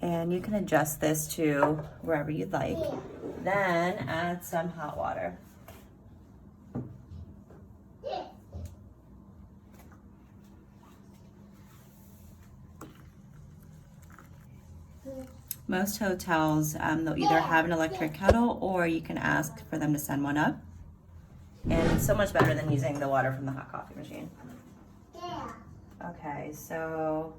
And you can adjust this to wherever you'd like. Then add some hot water. Most hotels, they'll either have an electric kettle or you can ask for them to send one up. And it's so much better than using the water from the hot coffee machine. Okay, so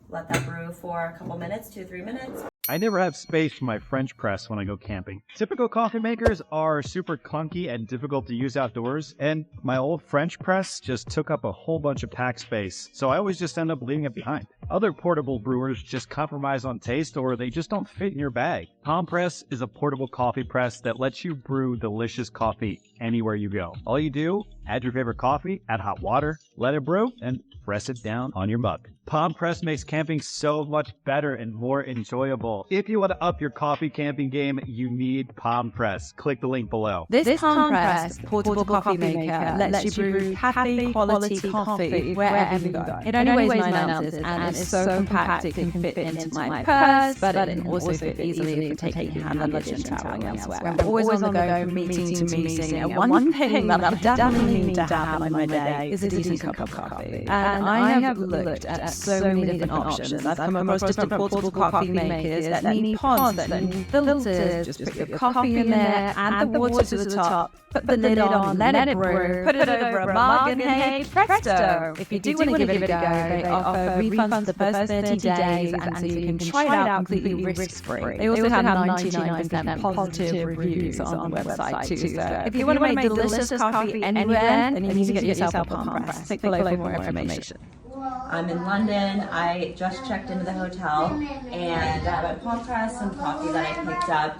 let that brew for a couple minutes, 2-3 minutes. I never have space for my French press when I go camping. Typical coffee makers are super clunky and difficult to use outdoors, and my old French press just took up a whole bunch of pack space, so I always just end up leaving it behind. Other portable brewers just compromise on taste or they just don't fit in your bag. Palmpress is a portable coffee press that lets you brew delicious coffee anywhere you go. All you do, add your favorite coffee, add hot water, let it brew, and press it down on your mug. Palmpress makes camping so much better and more enjoyable. If you want to up your coffee camping game, you need Palmpress. Click the link below. This Palmpress portable coffee maker lets you brew cafe quality coffee wherever you go. It only weighs 9 ounces and is so compact it can fit into my purse, but it can also fit easily for taking hand luggage and traveling elsewhere. I'm always on the go from meeting to meeting, and one thing that I definitely need to have on my day is a decent cup of coffee. And I have looked at so many different options. I've come across different portable coffee makers that need pods, that need filters. Just put your coffee in there, add the water to the top, put the lid on, let it brew, put it over a mug, and hey, presto! If you do want to give it a go, they offer refunds for the first 30 days, and so you can try it out completely risk-free. They also have 99% positive reviews on the website too. So if you want to make delicious coffee anywhere, then you need to get yourself a Palmpress. Click below for more information. I'm in London. I just checked into the hotel and I have a Palmpress, some coffee that I picked up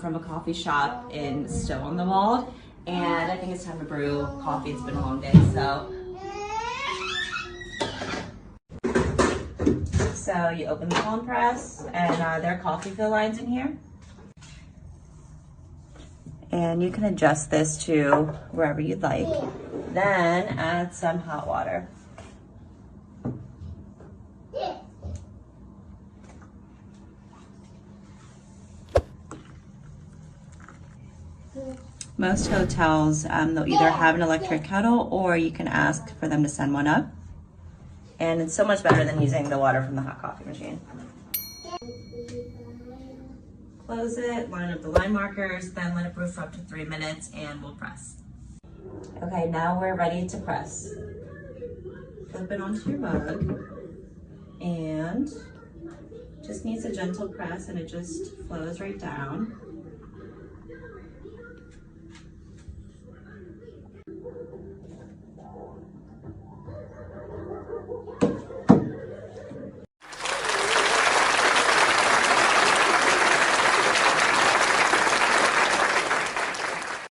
from a coffee shop in Stowe on the Wold, and I think it's time to brew coffee. It's been a long day, so you open the Palmpress and there are coffee fill lines in here, and you can adjust this to wherever you'd like. Then add some hot water. Most hotels, they'll either have an electric kettle or you can ask for them to send one up. And it's so much better than using the water from the hot coffee machine. Close it, line up the line markers, then let it brew for up to 3 minutes and we'll press. Okay, now we're ready to press. Flip it onto your mug and just needs a gentle press and it just flows right down.